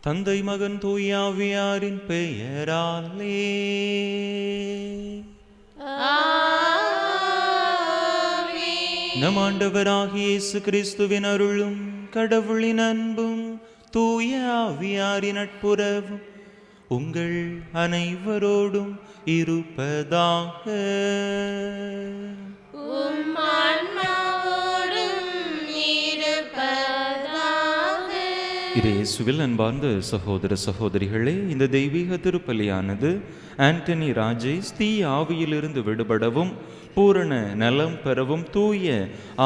தந்தை மகன் தூயாவியாரின் பெயராலே நம் ஆண்டவராகிய இயேசு கிறிஸ்துவின் அருளும் கடவுளின் அன்பும் தூய ஆவியாரின் நட்புறவும் உங்கள் அனைவரோடும் இருப்பதாக. இயேசுவில் அன்பார்ந்த சகோதர சகோதரிகளே, இந்த தெய்வீக திருப்பலியானது ஆண்டனி ராஜேஷ் தீய ஆவியிலிருந்து விடுபடவும் பூரண நலம் பெறவும் தூய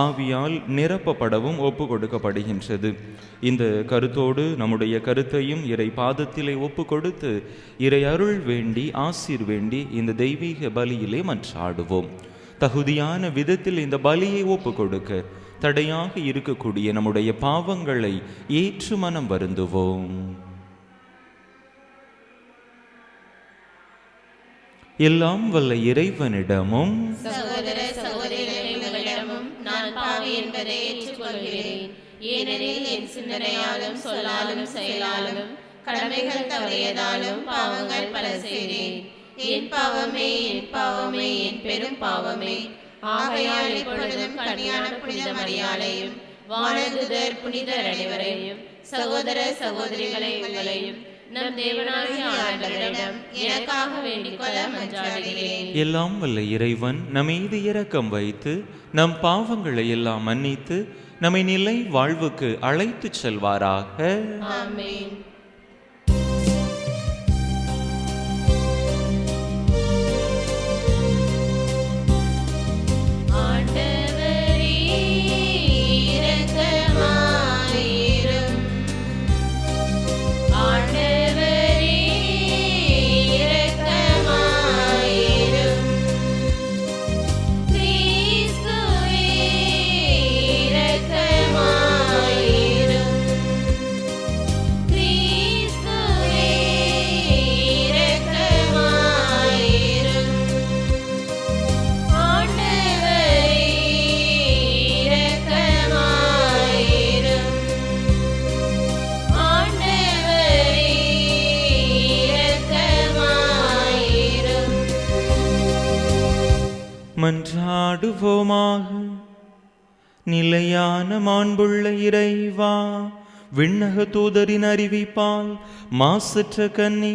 ஆவியால் நிரப்பப்படவும் ஒப்பு கொடுக்கப்படுகின்றது. இந்த கருத்தோடு நம்முடைய கருத்தையும் இறை பாதத்திலே ஒப்பு கொடுத்து இறை அருள் வேண்டி ஆசீர் வேண்டி இந்த தெய்வீக பலியிலே மன்றாடுவோம். தகுதியான விதத்தில் இந்த பலியை ஒப்பு கொடுக்க தடையாக இருக்கக்கூடிய நம்முடைய பாவங்களை ஏற்று மனம் வருந்துவோம். எல்லாம் வல்ல இறைவனிடமும் சகோதர சகோதரிகளிடமும் நான் பாவி என்பதை ஏற்றுக்கொள்கிறேன். ஏனெனில் என் சிந்தனையாலும் சொல்லாலும் செயலாலும் கடமைகள் தவறியதாலும் பாவங்கள் பல செய்தேன். என் பாவமே என் பாவமே என் பெரும் பாவமே. ஆகையால் இப்பொழுதும் கன்னியான புனித மரியாளையும் வானதூதர் புனிதர் அனைவரையும் சகோதர சகோதரிகளை உங்களையும் நம் தேவனாகிய ஆண்டவரிடம் எனக்காக வேண்டிக் கொள்ள மன்றாடுகிறேன். எல்லாம் வல்ல இறைவன் நம் மீது இரக்கம் வைத்து நம் பாவங்களை எல்லாம் மன்னித்து நம்மை நிலை வாழ்வுக்கு அழைத்து செல்வாராக. ஆமென். மன்றாடுவோமாக. நிலையான மாண்புள்ள இறைவா, விண்ணக தூதரின் அறிவிப்பால் மாசற்ற கன்னி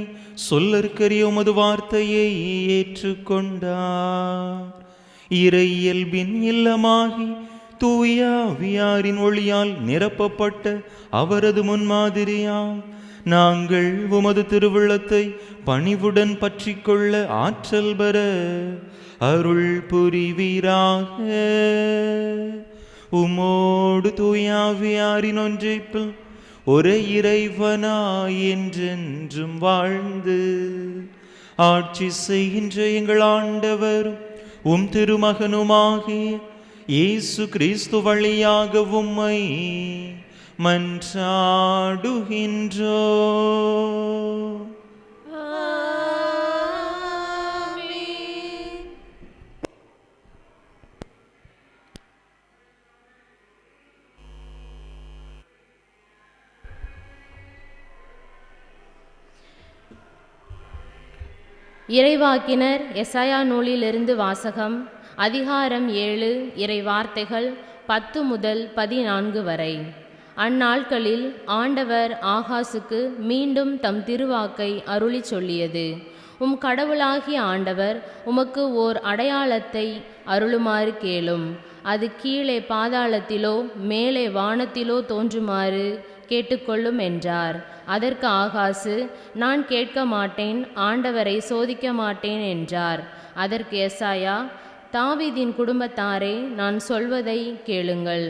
சொல்லற்கரிய உமது வார்த்தையை ஏற்றுக்கொண்டார். இறை இயல்பின் இல்லமாகி தூய ஆவியாரின் ஒளியால் நிரப்பப்பட்ட அவரது முன்மாதிரியால் நாங்கள் உமது திருவுள்ளத்தை பணிவுடன் பற்றி கொள்ள ஆற்றல் பெற அருள் புரிவீராக. உமோடு தூயாவியாரின் ஒன்றைப்பில் ஒரே இறைவனாய் என்றென்றும் வாழ்ந்து ஆட்சி செய்கின்ற எங்கள் ஆண்டவரும் உம் திருமகனுமாகிய இயேசு கிறிஸ்து வழியாக உம்மை மன்றாடுகின்றோம். இறைவாக்கினர் எசாயா நூலிலிருந்து வாசகம். அதிகாரம் 7, இறை வார்த்தைகள் 10 முதல் 14 வரை. அந்நாட்களில் ஆண்டவர் ஆகாசுக்கு மீண்டும் தம் திருவாக்கை அருளி சொல்லியது. உம் கடவுளாகிய ஆண்டவர் உமக்கு ஓர் அடையாளத்தை அருளுமாறு கேளும். அது கீழே பாதாளத்திலோ மேலே வானத்திலோ தோன்றுமாறு கேட்டுக்கொள்ளும் என்றார். அதற்கு ஆகாசு, நான் கேட்க மாட்டேன், ஆண்டவரை சோதிக்க மாட்டேன் என்றார். அதற்கு எசாயா, தாவீதின் குடும்பத்தாரே, நான் சொல்வதை கேளுங்கள்.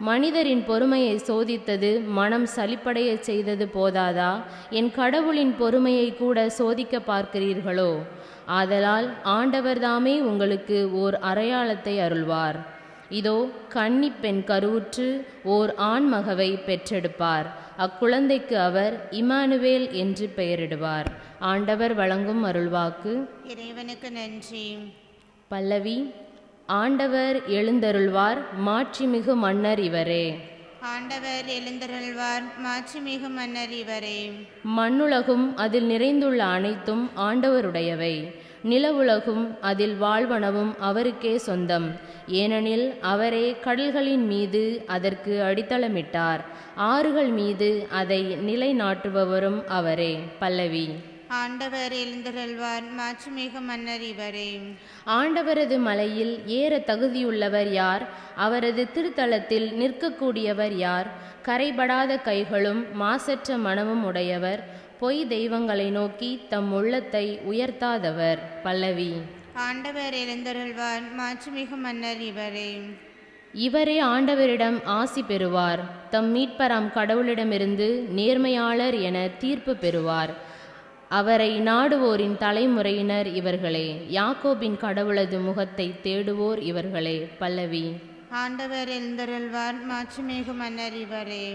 மனிதரின் பொறுமையை சோதித்தது மனம் சலிப்படைய செய்தது போதாதா? என் கடவுளின் பொறுமையை கூட சோதிக்க பார்க்கிறீர்களோ? ஆதலால் ஆண்டவர்தாமே உங்களுக்கு ஓர் அடையாளத்தை அருள்வார். இதோ கன்னி பெண் கருவுற்று ஓர் ஆண்மகவை பெற்றெடுப்பார். அக்குழந்தைக்கு அவர் இமானுவேல் என்று பெயரிடுவார். ஆண்டவர் வழங்கும் அருள்வாக்கு. இறைவனுக்கு நன்றி. பல்லவி. ஆண்டவர் எழுந்தருள்வார், மாட்சிமிகு மன்னர் இவரே. ஆண்டவர் எழுந்தருள்வார். மாட்சிமிகு மன்னர் இவரே. மண்ணுலகும் அதில் நிறைந்துள்ள அனைத்தும் ஆண்டவருடையவை. நிலவுலகும் அதில் வாழ்வனவும் அவருக்கே சொந்தம். ஏனெனில் அவரே கடல்களின் மீது அதற்கு அடித்தளமிட்டார். ஆறுகள் மீது அதை நிலைநாட்டுபவரும் அவரே. பல்லவி. ஆண்டவர் எழுந்தருள்வார். மாட்சிமிகு மன்னர் இவரே. ஆண்டவரது மலையில் ஏற தகுதியுள்ளவர் யார்? அவரது திருத்தலத்தில் நிற்கக்கூடியவர் யார்? கரைபடாத கைகளும் மாசற்ற மனமும் உடையவர், பொய் தெய்வங்களை நோக்கி தம் உள்ளத்தை உயர்த்தாதவர். பல்லவி. ஆண்டவர் எழுந்தருள்வார். மாட்சிமிகு மன்னர் இவரே. இவரே ஆண்டவரிடம் ஆசி பெறுவார். தம் மீட்பராம் கடவுளிடமிருந்து நேர்மையாளர் என தீர்ப்பு பெறுவார். அவரை நாடுவோரின் தலைமுறையினர் இவர்களே. யாக்கோபின் கடவுளது முகத்தை தேடுவோர் இவர்களே. பல்லவி. ஆண்டவர் எழுந்தருள்வார். மாட்சிமிகு மன்னர் இவரே.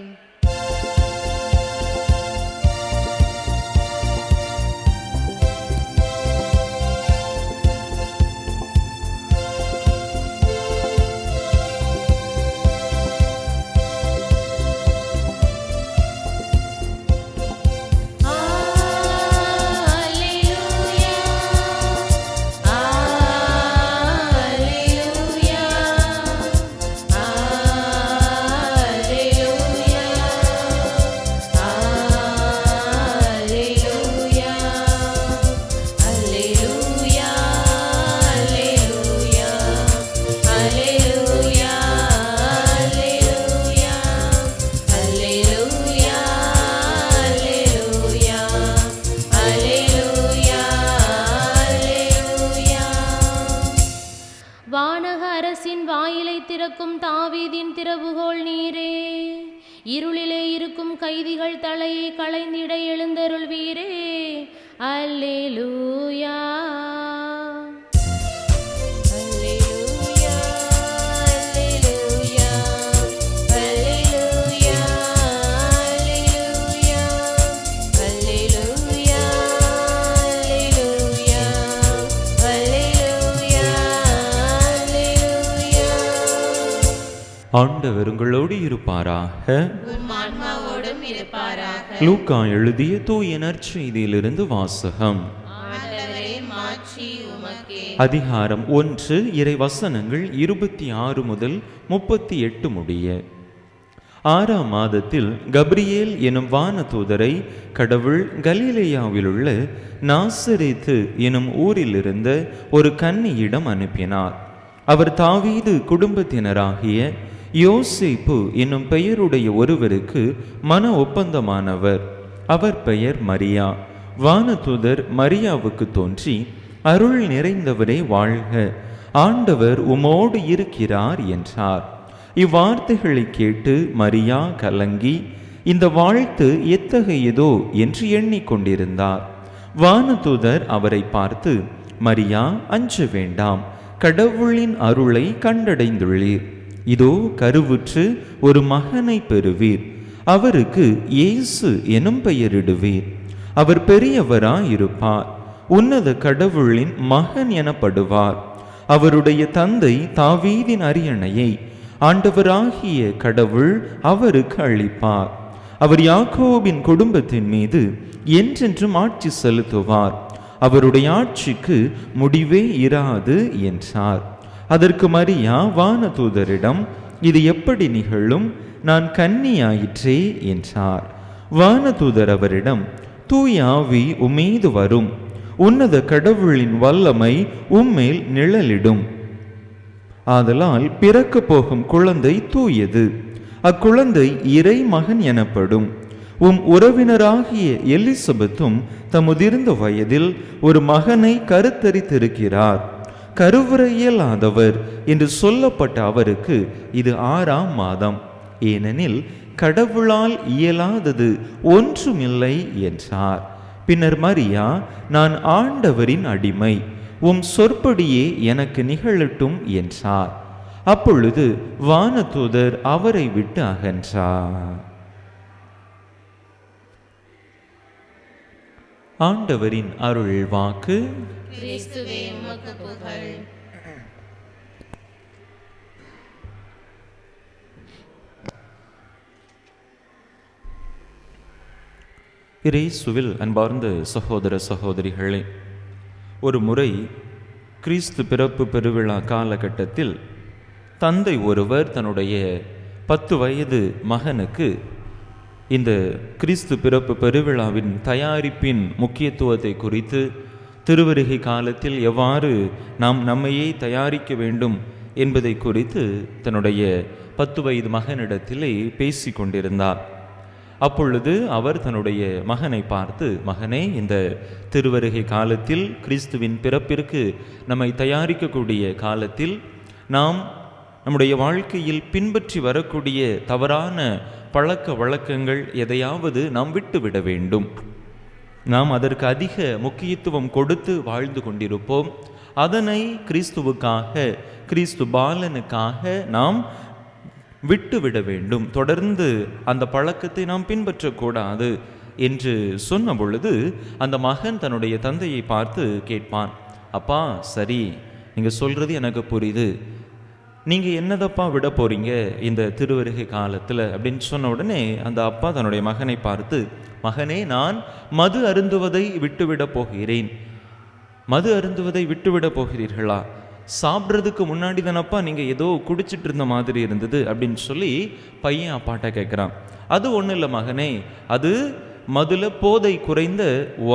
திறக்கும் தாவீதின் திறவுகோல் நீரே. இருளிலே இருக்கும் கைதிகள் தலையை களைந்திட எழுந்தருள்வீரே. அல்லேலூயா. ஆண்டவர் உங்களோடு இருப்பாராக. உம் ஆன்மாவோடும் இருப்பாராக. லூக்கா எழுதிய தூய நற்செய்தியிலிருந்து வாசகம். ஆண்டவரே, மாட்சி உமக்கே. அதிகாரம் 1 இறை வசனங்கள் 26 முதல் 38 முடிய. 6ஆம் மாதத்தில் கப்ரியேல் எனும் வானதூதரை கடவுள் கலிலேயாவிலுள்ள நாசரேத்து எனும் ஊரில் இருந்த ஒரு கன்னியிடம் அனுப்பினார். அவர் தாவீது குடும்பத்தினராகிய யோசேப்பு என்னும் பெயருடைய ஒருவருக்கு மன ஒப்பந்தமானவர். அவர் பெயர் மரியா. வானதூதர் மரியாவுக்கு தோன்றி, அருள் நிறைந்தவரே வாழ்க, ஆண்டவர் உமோடு இருக்கிறார் என்றார். இவ்வார்த்தைகளை கேட்டு மரியா கலங்கி இந்த வாழ்த்து எத்தகையதோ என்று எண்ணிக்கொண்டிருந்தார். வானதூதர் அவரை பார்த்து, மரியா, அஞ்ச வேண்டாம், கடவுளின் அருளை கண்டடைந்துள்ளீர். இதோ கருவுற்று ஒரு மகனை பெறுவீர். அவருக்கு இயேசு எனும் பெயரிடுவீர். அவர் பெரியவராயிருப்பார். உன்னத கடவுளின் மகன் எனப்படுவார். அவருடைய தந்தை தாவீதின் அரியணையை ஆண்டவராகிய கடவுள் அவருக்கு அளிப்பார். அவர் யாக்கோபின் குடும்பத்தின் மீது என்றென்றும் ஆட்சி செலுத்துவார். அவருடைய ஆட்சிக்கு முடிவே இராது என்றார். அதற்கு மரியா வானதூதரிடம், இது எப்படி நிகழும்? நான் கன்னியாயிற்றே என்றார். வானதூதர் அவரிடம், தூய ஆவி உம்மீது வரும், உன்னத கடவுளின் வல்லமை உம்மேல் நிழலிடும். ஆதலால் பிறக்க போகும் குழந்தை தூயது. அக்குழந்தை இறை மகன் எனப்படும். உம் உறவினராகிய எலிசபெத்தும் தமுதிர்ந்த வயதில் ஒரு மகனை கருத்தரித்திருக்கிறார். கருவுறையியலாதவர் என்று சொல்லப்பட்ட அவருக்கு இது 6ஆம் மாதம். ஏனெனில் கடவுளால் இயலாதது ஒன்றுமில்லை என்றார். பின்னர் மரியா, நான் ஆண்டவரின் அடிமை, உம் சொற்படியே எனக்கு நிகழட்டும் என்றார். அப்பொழுது வானதூதர் அவரை விட்டு அகன்றார். ஆண்டவரின் அருள் வாக்கு. கிறிஸ்துவே, உமக்கு புகழ். இயேசுவில் அன்பார்ந்த சகோதர சகோதரிகளே, ஒரு முறை கிறிஸ்து பிறப்பு பெருவிழா காலகட்டத்தில் தந்தை ஒருவர் தன்னுடைய 10 வயது மகனுக்கு இந்த கிறிஸ்து பிறப்பு பெருவிழாவின் தயாரிப்பின் முக்கியத்துவத்தை குறித்து, திருவருகை காலத்தில் எவ்வாறு நாம் நம்மையே தயாரிக்க வேண்டும் என்பதை குறித்து தன்னுடைய 10 வயது மகனிடத்திலே பேசி கொண்டிருந்தார். அப்பொழுது அவர் தன்னுடைய மகனை பார்த்து, மகனே, இந்த திருவருகை காலத்தில் கிறிஸ்துவின் பிறப்பிற்கு நம்மை தயாரிக்கக்கூடிய காலத்தில் நாம் நம்முடைய வாழ்க்கையில் பின்பற்றி வரக்கூடிய தவறான பழக்க வழக்கங்கள் எதையாவது நாம் விட்டுவிட வேண்டும். நாம் அதற்கு அதிக முக்கியத்துவம் கொடுத்து வாழ்ந்து கொண்டிருப்போம். அதனை கிறிஸ்துவுக்காக, கிறிஸ்து பாலனுக்காக நாம் விட்டுவிட வேண்டும். தொடர்ந்து அந்த பழக்கத்தை நாம் பின்பற்றக்கூடாது என்று சொன்ன பொழுது அந்த மகன் தன்னுடைய தந்தையை பார்த்து கேட்பான், அப்பா, சரி, நீங்கள் சொல்கிறது எனக்கு புரியுது, நீங்கள் என்னதப்பா விட போகிறீங்க இந்த திருவருகை காலத்தில் அப்படின்னு சொன்ன உடனே அந்த அப்பா தன்னுடைய மகனை பார்த்து, மகனே, நான் மது அருந்துவதை விட்டுவிட போகிறேன். மது அருந்துவதை விட்டுவிட போகிறீர்களா? சாப்பிட்றதுக்கு முன்னாடி தானப்பா நீங்கள் ஏதோ குடிச்சிட்டு இருந்த மாதிரி இருந்தது அப்படின்னு சொல்லி பையன் அப்பாட்ட கேட்குறான். அது ஒன்றும் இல்லை மகனே, அது மதுல போதை குறைந்த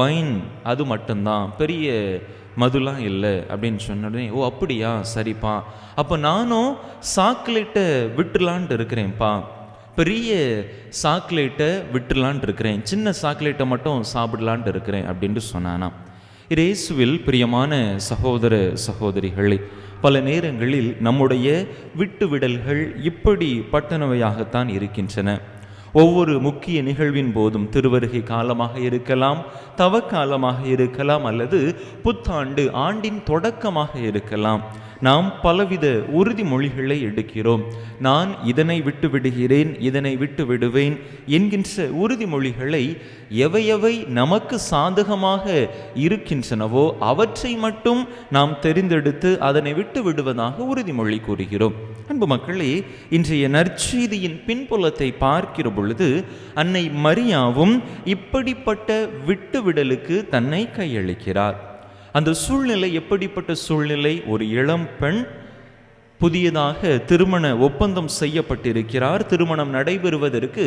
ஒயின், அது மட்டும்தான், பெரிய மதுலாம் இல்லை அப்படின்னு சொன்ன உடனே, ஓ அப்படியா, சரிப்பா, அப்போ நானும் சாக்லேட்டை விட்டுலான்ட்டு இருக்கிறேன்ப்பா, பெரிய சாக்லேட்டை விட்டுலான்ட்டு இருக்கிறேன், சின்ன சாக்லேட்டை மட்டும் சாப்பிடலான்ட்டு இருக்கிறேன் அப்படின்ட்டு சொன்னானா. இயேசுவில் பிரியமான சகோதர சகோதரிகளே, பல நேரங்களில் நம்முடைய விட்டுவிடல்கள் இப்படி பட்டனவையாகத்தான் இருக்கின்றன. ஒவ்வொரு முக்கிய நிகழ்வின் போதும், திருவருகை காலமாக இருக்கலாம், தவக்காலமாக இருக்கலாம், அல்லது புத்தாண்டு ஆண்டின் தொடக்கமாக இருக்கலாம், நாம் பலவித உறுதிமொழிகளை எடுக்கிறோம். நான் இதனை விட்டு விடுகிறேன், இதனை விட்டு விடுவேன் என்கின்ற உறுதிமொழிகளை எவையவை நமக்கு சாதகமாக இருக்கின்றனவோ அவற்றை மட்டும் நாம் தெரிந்தெடுத்து அதனை விட்டு விடுவதாக உறுதிமொழி கூறுகிறோம். அன்பு மக்களே, இன்றைய நற்செய்தியின் பின்புலத்தை பார்க்கிற பொழுது அன்னை மரியாவும் இப்படிப்பட்ட விட்டுவிடலுக்கு தன்னை கையளிக்கிறார். அந்த சூழ்நிலை எப்படிப்பட்ட சூழ்நிலை? ஒரு இளம் பெண் புதியதாக திருமண ஒப்பந்தம் செய்யப்பட்டிருக்கிறார். திருமணம் நடைபெறுவதற்கு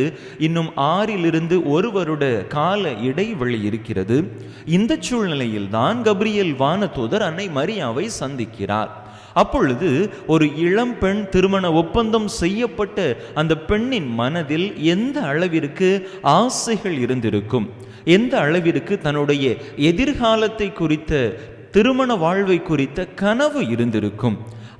இன்னும் 6 to 1 வருட கால இடைவெளி இருக்கிறது. இந்த சூழ்நிலையில் தான் கபிரியேல் வானதூதர் அன்னை மரியாவை சந்திக்கிறார். அப்பொழுது ஒரு இளம் பெண், திருமண ஒப்பந்தம் செய்யப்பட்ட அந்த பெண்ணின் மனதில் எந்த அளவிற்கு ஆசைகள் இருந்திருக்கும், எந்த அளவிற்கு தன்னுடைய எதிர்காலத்தை குறித்த, திருமண வாழ்வை குறித்த கனவு இருந்திருக்கும்.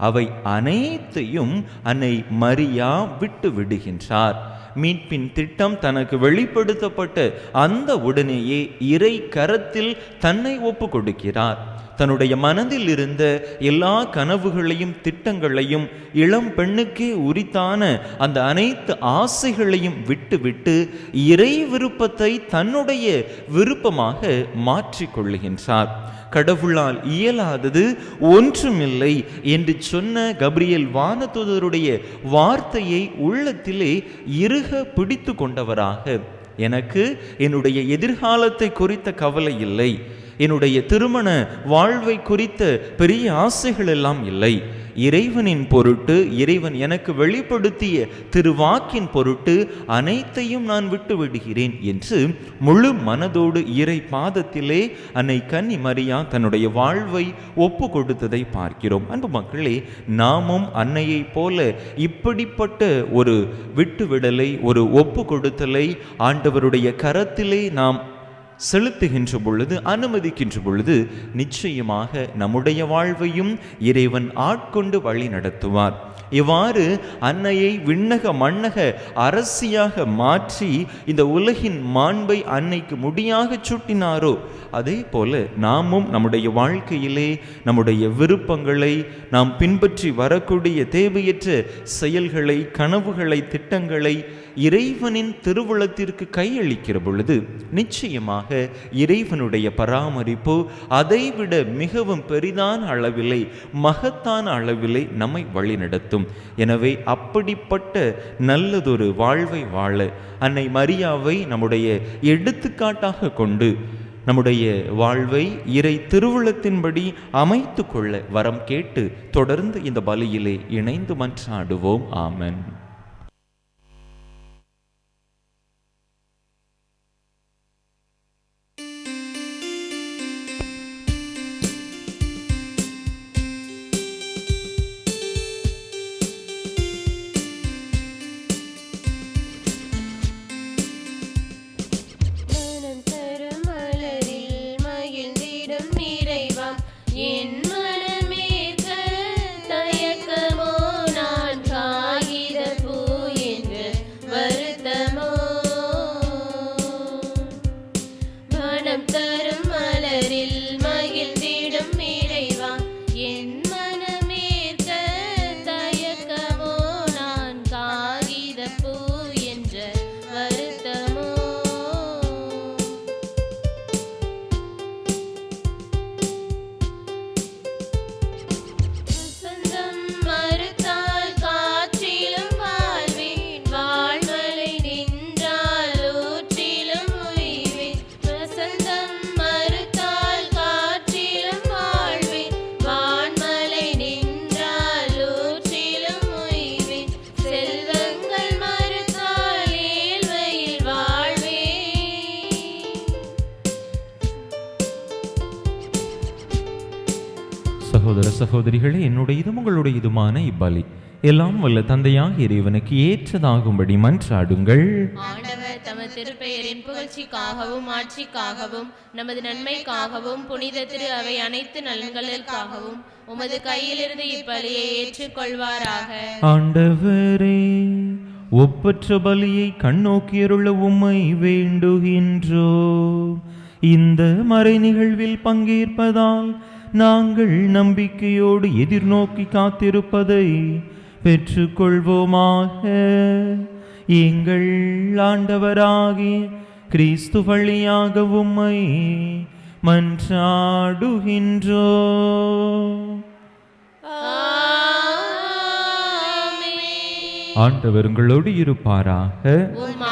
அவை அனைத்தையும் அன்னை மரியா விட்டு விடுகின்றார். மீட்பின் திட்டம் தனக்கு வெளிப்படுத்தப்பட்ட அந்த உடனேயே இறை கரத்தில் தன்னை ஒப்பு கொடுக்கிறார். தன்னுடைய மனதில் இருந்த எல்லா கனவுகளையும் திட்டங்களையும், இளம் பெண்ணுக்கே உரித்தான அந்த அனைத்து ஆசைகளையும் விட்டுவிட்டு இறை விருப்பத்தை தன்னுடைய விருப்பமாக மாற்றிக்கொள்ளுகின்றார். கடவுளால் இயலாதது ஒன்றுமில்லை என்று சொன்ன கபிரியேல் வானதூதருடைய வார்த்தையை உள்ளத்திலே இறுக பிடித்து கொண்டவராக, எனக்கு என்னுடைய எதிர்காலத்தை குறித்த கவலை இல்லை, என்னுடைய திருமண வாழ்வை குறித்த பெரிய ஆசைகள் எல்லாம் இல்லை, இறைவனின் பொருட்டு, இறைவன் எனக்கு வெளிப்படுத்திய திருவாக்கின் பொருட்டு அனைத்தையும் நான் விட்டு விடுகிறேன் என்று முழு மனதோடு இறை பாதத்திலே அன்னை கன்னி மரியா தன்னுடைய வாழ்வை ஒப்பு கொடுத்ததை பார்க்கிறோம். அன்பு மக்களே, நாமும் அன்னையை போல இப்படிப்பட்ட ஒரு விட்டுவிடலை, ஒரு ஒப்பு கொடுத்தலை ஆண்டவருடைய கரத்திலே நாம் செலுத்துகின்ற பொழுது, அனுமதிக்கின்ற பொழுது நிச்சயமாக நம்முடைய வாழ்வையும் இறைவன் ஆட்கொண்டு வழி நடத்துவார். இவ்வாறு அன்னையை விண்ணக மண்ணக அரசியாக மாற்றி இந்த உலகின் மாண்பை அன்னைக்கு முடியாக சூட்டினாரோ, அதே போல நாமும் நம்முடைய வாழ்க்கையிலே நம்முடைய விருப்பங்களை, நாம் பின்பற்றி வரக்கூடிய தேவையற்ற செயல்களை, கனவுகளை, திட்டங்களை இறைவனின் திருவுளத்திற்கு கையளிக்கிற பொழுது நிச்சயமாக இறைவனுடைய பராமரிப்பு அதைவிட மிகவும் பெரிதான அளவிலே, மகத்தான அளவிலே நம்மை வழிநடத்தும். எனவே அப்படிப்பட்ட நல்லதொரு வாழ்வை வாழ அன்னை மரியாவை நம்முடைய எடுத்துக்காட்டாக கொண்டு நம்முடைய வாழ்வை இறை திருவுளத்தின்படி அமைத்து கொள்ள வரம் கேட்டு தொடர்ந்து இந்த பலியிலே இணைந்து மன்றாடுவோம். ஆமென். சகோதர சகோதரிகளே, என்னுடையதும் உங்களுடையதுமான இப்பலி எல்லாம் வல்ல தந்தையாக இறைவனுக்கு ஏற்றதாகும்படி மன்றாடுங்கள். ஆண்டவர் தமது திருப்பெயரின் புகழ்ச்சிக்காகவும் ஆட்சிக்காகவும் நமது நன்மைக்காகவும் புனித திரு அவை அனைத்து நலன்களுக்காகவும் உமது கையிலிருந்து இப்பலியை ஏற்றுக்கொள்வாராக. ஆண்டவரே, ஒப்பற்ற பலியை கண்ணோக்கியருள உம்மை வேண்டுகின்றோ. இந்த மறை நிகழ்வில் பங்கேற்பதால் நாங்கள் நம்பிக்கையோடு எதிர்நோக்கி காத்திருப்பதை பெற்றுக்கொள்வோமாக. எங்கள் ஆண்டவராகிய கிறிஸ்து வழியாக உம்மை மன்றாடுகின்றோ. ஆண்டவர் உங்களோடு இருப்பாராக.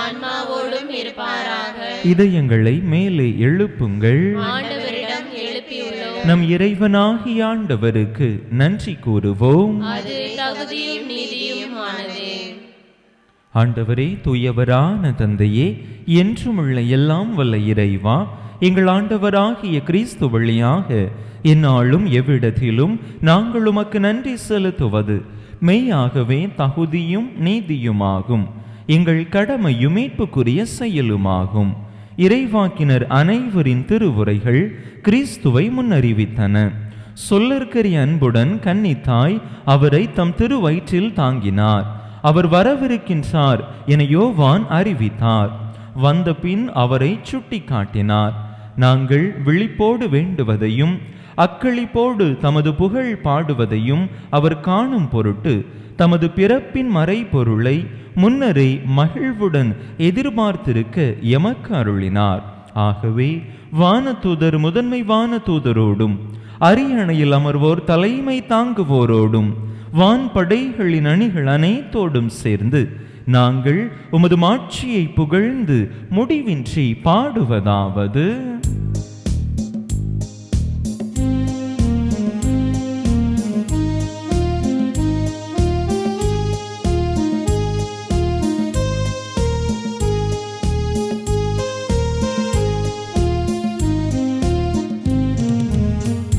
ஆன்மாவோடும் இருப்பாராக. இதயங்களை மேலே எழுப்புங்கள். ஆண்டவரிடம் எழுப்பியுள்ளோம். நம் இறைவனாகிய ஆண்டவருக்கு நன்றி கூறுவோம். அது தகுதியும் நீதியுமானதே. ஆண்டவரே, தூயவரான தந்தையே, என்றுமுள்ள எல்லாம் வல்ல இறைவா, எங்கள் ஆண்டவராகிய கிறிஸ்து வழியாக எந்நாளும் எவ்விடத்திலும் நாங்கள் உமக்கு நன்றி செலுத்துவது மெய்யாகவே தகுதியும் நீதியுமாகும். எங்கள் கடமையும் மீட்புக்குரிய செயலுமாகும். இறைவாக்கினர் அனைவரின் திருவுரைகள் கிறிஸ்துவை முன்னறிவித்தன. சொல்லற்கரிய அன்புடன் கன்னித்தாய் அவரை தம் திருவயிற்றில் தாங்கினார். அவர் வரவிருக்கின்றார் என யோவான் அறிவித்தார். வந்த பின் அவரை சுட்டி காட்டினார். நாங்கள் விழிப்போடு வேண்டுவதையும் அக்களிப்போடு தமது புகழ் பாடுவதையும் அவர் காணும் பொருட்டு தமது பிறப்பின் மறைபொருளை முன்னரே மகிழ்வுடன் எதிர்பார்த்திருக்க எமக்கு அருளினார். ஆகவே வானதூதர் முதன்மை வானதூதரோடும் அரியணையில் அமர்வோர் தலைமை தாங்குவோரோடும் வான்படைகளின் அணிகள் அனைத்தோடும் சேர்ந்து நாங்கள் உமது மாட்சியை புகழ்ந்து முடிவின்றி பாடுவதாவது: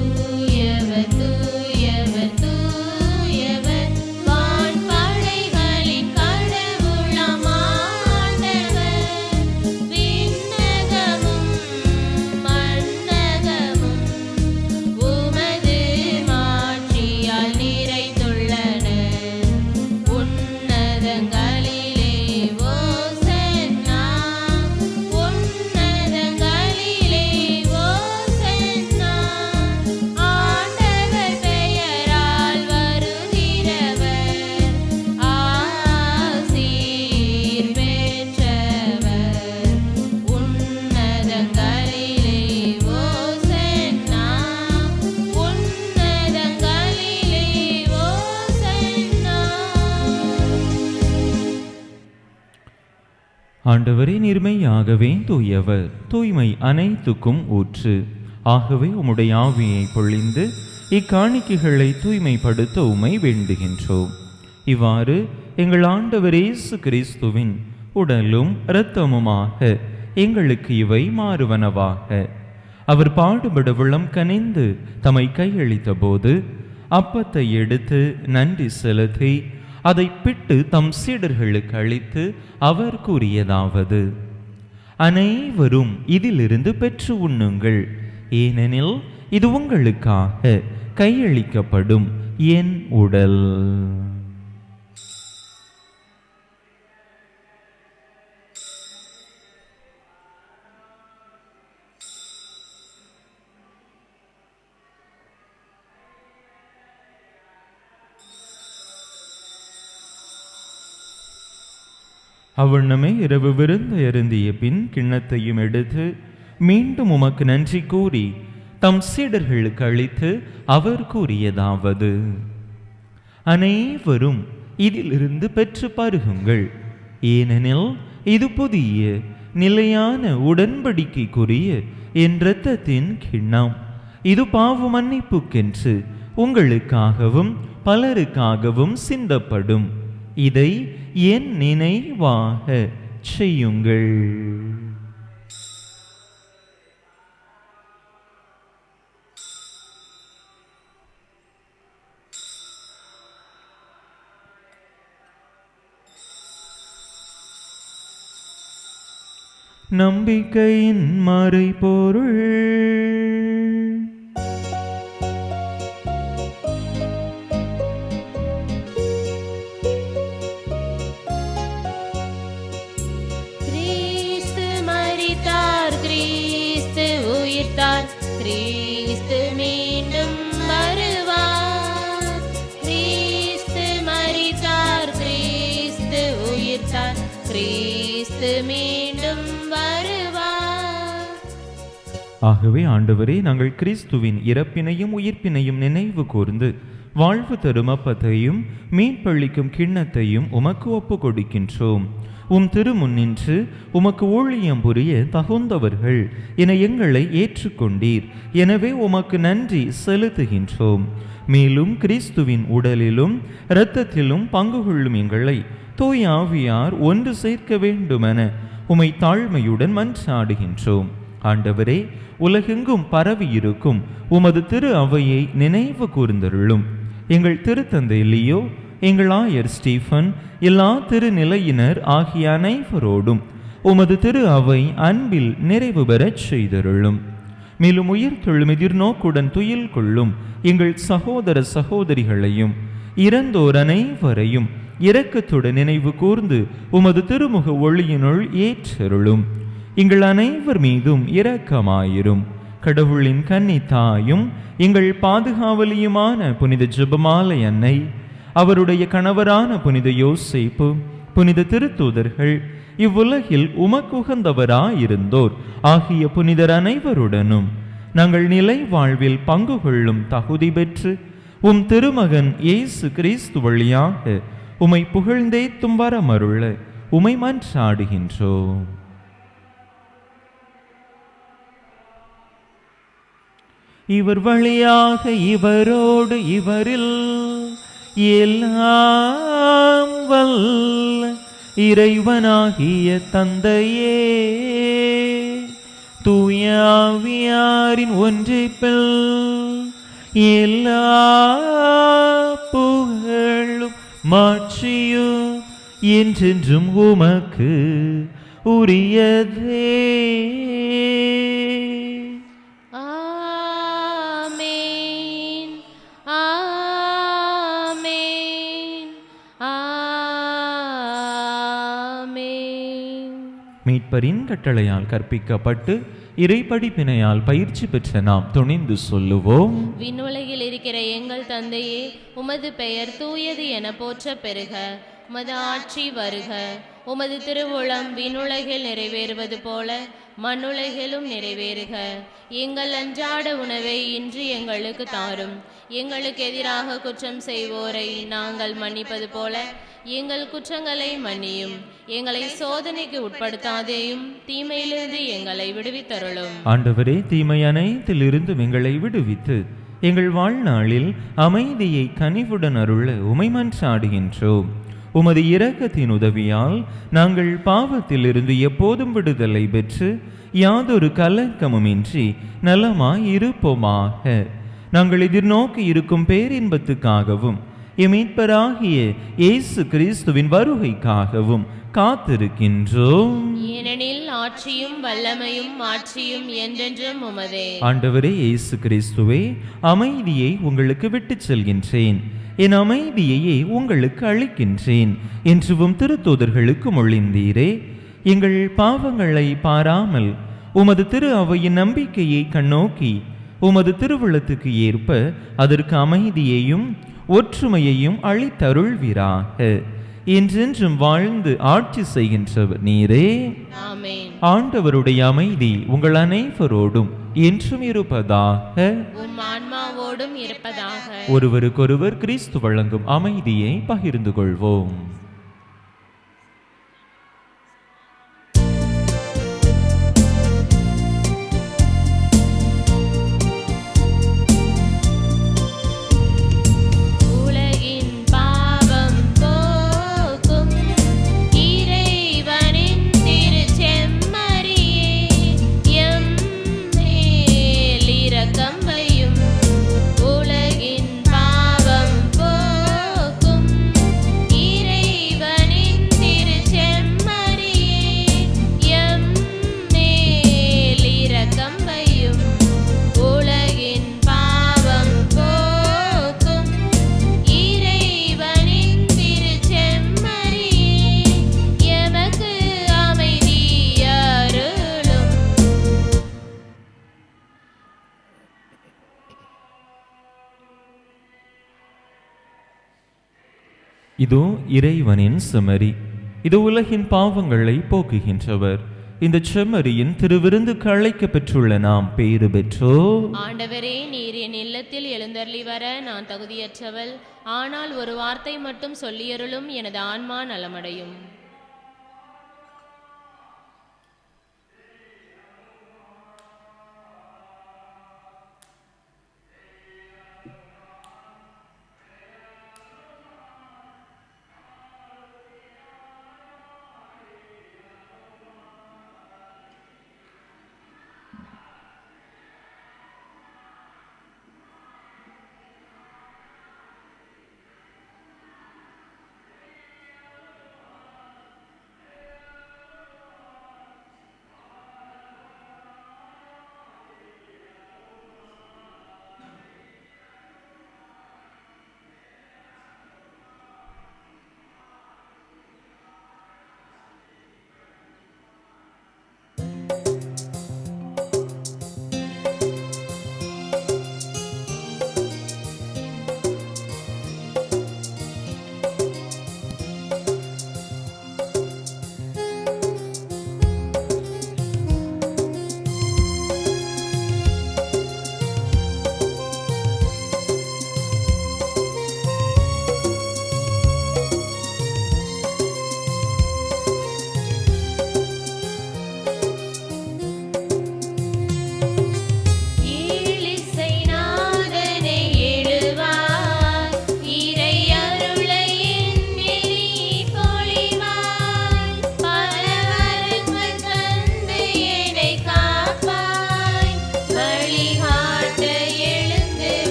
உன்னதங்களிலே ஆண்டவரே, நீர்மையாகவே தூயவர், தூய்மை அனைத்துக்கும் ஊற்று. ஆகவே உம்முடைய ஆவியை பொழிந்து இக்காணிக்கைகளை தூய்மைப்படுத்த உம்மை வேண்டுகின்றோம். இவ்வாறு எங்கள் ஆண்டவர் இயேசு கிறிஸ்துவின் உடலும் இரத்தமுமாக எங்களுக்கு இவை மாறுவனவாக. அவர் பாடுபட உள்ளம் கனிந்து தம்மை கையளித்த போது அப்பத்தை எடுத்து நன்றி செலுத்தி அதை பிட்டு தம் சீடர்களுக்கு அளித்து அவர் கூறியதாவது: அனைவரும் இதிலிருந்து பெற்று உண்ணுங்கள், ஏனெனில் இது உங்களுக்காக கையளிக்கப்படும் என் உடல். அவ்வண்ணமே இரவு விருந்து அருந்திய பின் கிண்ணத்தையும் எடுத்து மீண்டும் உமக்கு நன்றி கூறி தம் சீடர்களுக்கு அளித்து அவர் கூறியதாவது: அனைவரும் இதிலிருந்து பெற்று பருகுங்கள், ஏனெனில் இது புதிய நிலையான உடன்படிக்கைக்குரிய என் இரத்தத்தின் கிண்ணம். இது பாவ மன்னிப்புக்கென்று உங்களுக்காகவும் பலருக்காகவும் சிந்தப்படும். இதை என் நினைவாக செய்யுங்கள். நம்பிக்கையின் மறைபொருள். கிறிஸ்து மரித்தார், கிறிஸ்து உயிர்த்தார், கிறிஸ்து மீண்டும் வருவார். கிறிஸ்து மரித்தார், கிறிஸ்து உயிர்த்தார், கிறிஸ்து மீண்டும் வருவார். ஆகவே ஆண்டவரே, நாங்கள் கிறிஸ்துவின் இறப்பினையும் உயிர்ப்பினையும் நினைவு கூர்ந்து வாழ்வு தரும் அப்பத்தையும் மீன்பளிக்கும் கிண்ணத்தையும் உமக்கு ஒப்பு கொடுக்கின்றோம். உம் திருமுன்னின்று உமக்கு ஊழியம் புரிய தகுந்தவர்கள் என எங்களை ஏற்றுக்கொண்டீர். எனவே உமக்கு நன்றி செலுத்துகின்றோம். மேலும் கிறிஸ்துவின் உடலிலும் இரத்தத்திலும் பங்கு கொள்ளும் எங்களை தூய ஆவியார் ஒன்று சேர்க்க வேண்டுமென உமை தாழ்மையுடன் மன்றாடுகின்றோம். ஆண்டவரே, உலகெங்கும் பரவி இருக்கும் உமது திரு அவையை நினைவு கூர்ந்தருளும். எங்கள் திருத்தந்தை லியோ, எங்கள் ஆயர் ஸ்டீஃபன், எல்லா திருநிலையினர் ஆகிய அனைவரோடும் உமது திரு அவை அன்பில் நிறைவு பெறச் செய்தருளும். மேலும் உயிர்த்தெழும் எதிர்நோக்குடன் துயில் கொள்ளும் எங்கள் சகோதர சகோதரிகளையும் இறந்தோர் அனைவரையும் இரக்கத்துடன் நினைவு கூர்ந்து உமது திருமுக ஒளியினுள் ஏற்றருளும். எங்கள் அனைவர் மீதும் இரக்கமாயிரும். கடவுளின் கன்னி தாயும் எங்கள் பாதுகாவலியுமான புனித ஜெபமாலை அன்னை, அவருடைய கணவரான புனித யோசேப்பு, புனித திருத்தூதர்கள், இவ்வுலகில் உமக்குகந்தவராயிருந்தோர் ஆகிய புனிதர் அனைவருடனும் நாங்கள் நிலை வாழ்வில் பங்கு கொள்ளும் தகுதி பெற்று உம் திருமகன் இயேசு கிறிஸ்து வழியாக உமை புகழ்ந்தேத்தும் வரமருள உமை மன்றாடுகின்றோம். இவர் வழியாக இவரோடு இவரில் எல்லாம் வல்ல இறைவனாகிய தந்தையே, தூய ஆவியாரின் ஒன்றிப்பில் எல்லா புகழும் மாட்சியும் என்றென்றும் உமக்கு உரியதே. ஆமென், ஆமென், ஆமென். மீட்பரின் கட்டளையால் கற்பிக்கப்பட்டு இறைப்படிப்பினையால் பயிற்சி பெற்ற நாம் துணிந்து சொல்லுவோம்: விண்ணுலகில் இருக்கிற எங்கள் தந்தையே, உமது பெயர் தூயது என போற்ற பெறுக. உமது ஆட்சி வருக. உமது திருவுளம் விண்ணுலகில் நிறைவேறுவது போல மண்ணுலகிலும் நிறைவேறுக. எங்கள் அன்றாட உணவை இன்று எங்களுக்கு தாரும். எங்களுக்கு எதிராக குற்றம் செய்வோரை நாங்கள் மன்னிப்பது போல எங்கள் குற்றங்களை மன்னியும். எங்களை சோதனைக்கு உட்படுத்தாதேயும், தீமையிலிருந்து எங்களை விடுவித்தருளும். ஆண்டவரே, தீமை அனைத்திலிருந்தும் எங்களை விடுவித்து எங்கள் வாழ்நாளில் அமைதியை கனிவுடன் அருள உமை மன்றாடுகின்றோம். உமது இரக்கத்தின் உதவியால் நாங்கள் பாவத்திலிருந்து எப்போதும் விடுதலை பெற்று யாதொரு கலக்கமுமின்றி நலமாய் இருப்போமாக. நாங்கள் எதிர்நோக்கி இருக்கும் பேரின்பத்துக்காகவும் எம் மீட்பராகிய இயேசு கிறிஸ்துவின் வருகைக்காகவும் காத்திருக்கின்றோம். ஏனெனில் ஆட்சியும் வல்லமையும் மாட்சியும் என்றென்றும் உமதே. ஆண்டவரே இயேசு கிறிஸ்துவே, அமைதியை உங்களுக்கு விட்டுச் செல்கின்றேன், என் அமைதியையே உங்களுக்கு அளிக்கின்றேன் என்றும் திருத்தூதர்களுக்கு மொழிந்தீரே. எங்கள் பாவங்களை பாராமல் உமது திரு அவையின் நம்பிக்கையை கண்ணோக்கி உமது திருவுளத்துக்கு ஏற்ப அதற்கு அமைதியையும் ஒற்றுமையையும் அளித்தருள்வீராக. என்றென்றும் வாழ்ந்து ஆட்சி செய்கின்றவர் நீரே. ஆமென். ஆண்டவருடைய அமைதி உங்கள் அனைவரோடும் என்றும் இருப்பதாக. உம் ஆன்மாவோடும் இருப்பதாக. ஒருவருக்கொருவர் கிறிஸ்து வழங்கும் அமைதியை பகிர்ந்து கொள்வோம். இதோ இறைவனின் செம்மறி, இது உலகின் பாவங்களை போக்குகின்றவர். இந்த செம்மறியின் திருவிருந்துக்கு அழைக்க பெற்றுள்ள நாம் பேறு பெற்றோ. ஆண்டவரே, நீர் என் இல்லத்தில் எழுந்தருளி வர நான் தகுதியற்றவள். ஆனால் ஒரு வார்த்தை மட்டும் சொல்லியருளும், எனது ஆன்மா நலமடையும்.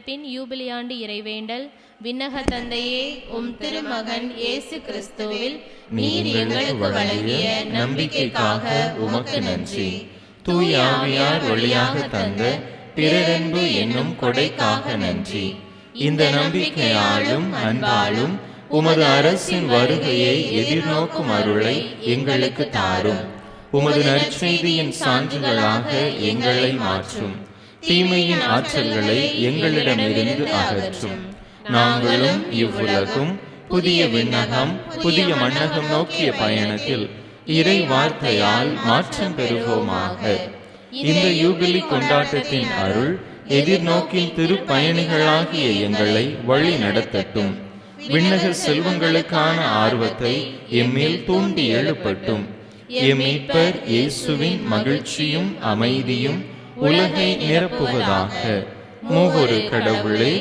பின் யூபிலி ஆண்டு இறைவேண்டல். விண்ணக தந்தையே, உம் திருமகன் இயேசு கிறிஸ்துவில் நீர் எங்களுக்கு வழங்கிய நம்பிக்கைக்காக உமக்கு நன்றி. தூய ஆவியார் வழியாக தந்த பிறரன்பு என்னும் கொடைக்காக நன்றி. இந்த நம்பிக்கையாலும் அன்பாலும் உமது அரசின் வருகையை எதிர்நோக்கும் அருளை எங்களுக்கு தாரும். உமது நற்செய்தியின் சான்றுகளாக எங்களை மாற்றும். தீமையின் ஆற்றல்களை எங்களிடமிருந்து அகற்றும். நாங்களும் இவ்வுலகும் புதிய விண்ணகம் புதிய மண்ணகம் நோக்கிய பயணத்தில் இறை வார்த்தையால் மாற்றம் பெறுவோமாக. இந்த யூபிலி கொண்டாட்டத்தின் அருள் எதிர்நோக்கில் திருப்பயணிகளாகிய எங்களை வழி நடத்தட்டும். விண்ணக செல்வங்களுக்கான ஆர்வத்தை எம்மேல் தூண்டி எழுப்பட்டும். எம் மீட்பர் இயேசுவின் மகிழ்ச்சியும் அமைதியும் உலகை நிரப்புவதாக. மூவொரு கடவுளே,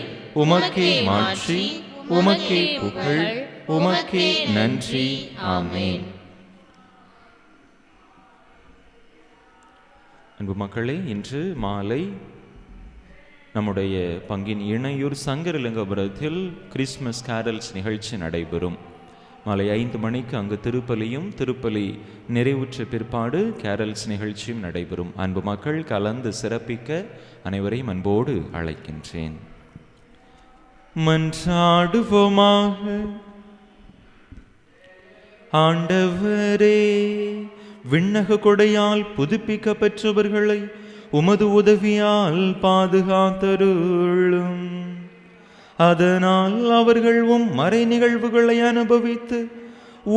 உமக்கே மாட்சி, உமக்கே புகழ், உமக்கே நன்றி. ஆமென். அன்பு மக்களே, இன்று மாலை நம்முடைய பங்கின் இணையூர் சங்கரலிங்கபுரத்தில் கிறிஸ்மஸ் கேரல்ஸ் நிகழ்ச்சி நடைபெறும். மாலை 5 மணிக்கு அங்கு திருப்பலி நிறைவுற்ற பிற்பாடு கேரல்ஸ் நிகழ்ச்சியும் நடைபெறும். அன்பு மக்கள் கலந்து சிறப்பிக்க அனைவரையும் அன்போடு அழைக்கின்றேன். மன்றாடுவோமாக. ஆண்டவரே, விண்ணக கொடையால் புதுப்பிக்க பெற்றவர்களை உமது உதவியால் பாதுகாத்தருளும். அதனால் அவர்கள் மறை நிகழ்வுகளை அனுபவித்து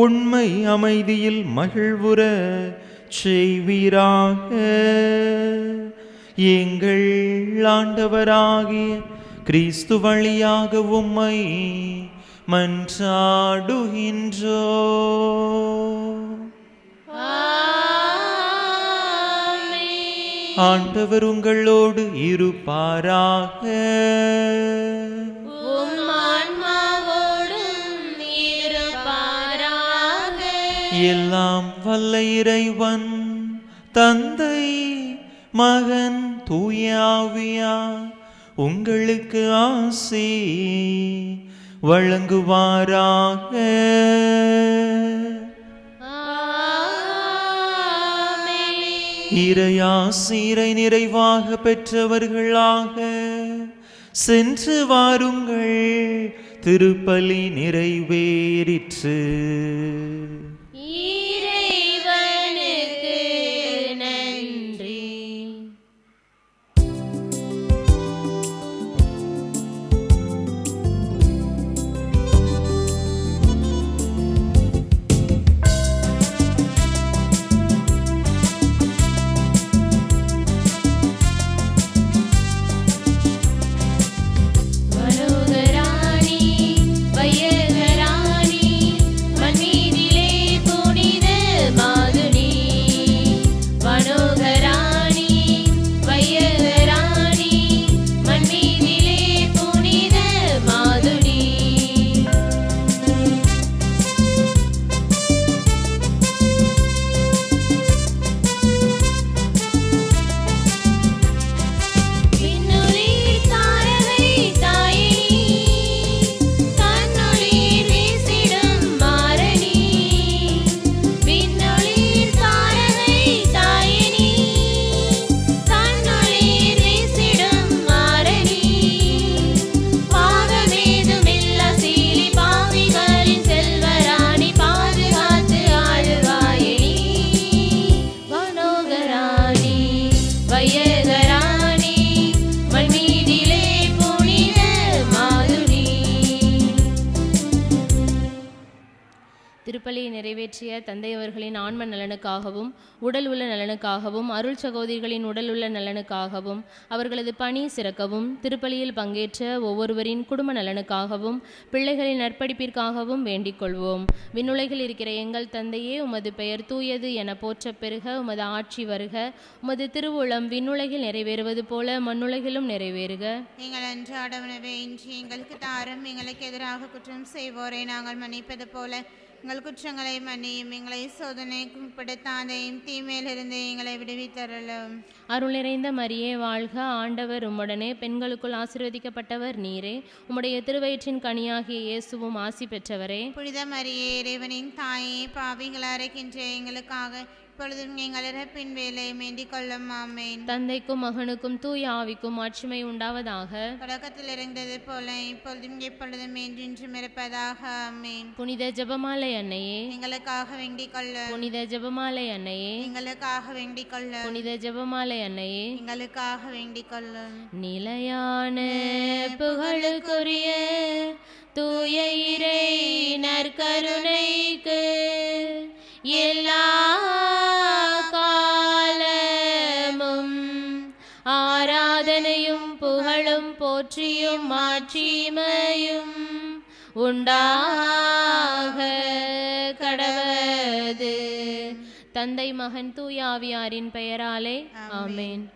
உண்மை அமைதியில் மகிழ்வுற செய்வீராக. எங்கள் ஆண்டவராகிய கிறிஸ்து வழியாக உம்மை மன்றாடுகின்றோ. ஆண்டவர் உங்களோடு இருப்பாராக. எல்லாம் வல்ல இறைவன் தந்தை மகன் தூய ஆவியார் உங்களுக்கு ஆசி வழங்குவாராக. இறையாசிரை நிறைவாக பெற்றவர்களாக சென்று வாருங்கள். திருப்பலி நிறைவேறிற்று. இறைவனுக்கு நன்றி. திருப்பலியை நிறைவேற்றிய தந்தையவர்களின் ஆன்ம நலனுக்காகவும் உடல் உள்ள நலனுக்காகவும் அருள் சகோதரிகளின் உடல் உள்ள நலனுக்காகவும் அவர்களது பணி சிறக்கவும் திருப்பலியில் பங்கேற்ற ஒவ்வொருவரின் குடும்ப நலனுக்காகவும் பிள்ளைகளின் நற்படிப்பிற்காகவும் வேண்டிக் கொள்வோம். விண்ணுலகில் இருக்கிற எங்கள் தந்தையே, உமது பெயர் தூயது என போற்ற பெருக. உமது ஆட்சி வருக. உமது திருவுளம் விண்ணுலகில் நிறைவேறுவது போல மண்ணுலகிலும் நிறைவேறுக. எங்கள் அன்றாட உணவை இன்று எங்களுக்கு தாரும். எங்களுக்கு எதிராக குற்றம் செய்வோரை நாங்கள் மன்னிப்பது போல எங்கள் குற்றங்களை மன்னியும், எங்களை சோதனைக்கு உட்படுத்தாதையும், தீமையிலிருந்து எங்களை விடுவித்தருளும். அருள் நிறைந்த மரியே வாழ்க, ஆண்டவர் உம்முடனே, பெண்களுக்குள் ஆசீர்வதிக்கப்பட்டவர் நீரே. உம்முடைய திருவயிற்றின் கனியாகிய இயேசுவும் ஆசி பெற்றவரே. புனித மரியே, இறைவனின் தாயே, பாவிகளாக இருக்கின்ற எங்களுக்காக இப்பொழுதும் எங்கள் இறப்பின் வேலை வேண்டிக் கொள்ளும். ஆமேன். தந்தைக்கும் மகனுக்கும் தூய ஆவிக்கும் ஆட்சிமை உண்டாவதாக. தொடக்கத்தில் இருந்தது போல இப்பொழுதும் எப்பொழுதும் என்றென்றும் இருப்பதாக. ஆமேன். புனித ஜெபமாலை அன்னையே, எங்களுக்காக வேண்டிக் கொள்ளும். புனித ஜெபமாலை அன்னையே, எங்களுக்காக வேண்டிக் கொள்ளும். புனித ஜெபமாலை அன்னையே, எங்களுக்காக வேண்டிக் கொள்ளும். நிலையான புகழுக்குரிய தூய இறை நற்கருணைக்கு எல்லா காலமும் ஆராதனையும் புகழும் போற்றியும் மாட்சிமையும் உண்டாக கடவது. தந்தை மகன் தூய ஆவியாரின் பெயராலே ஆமென்.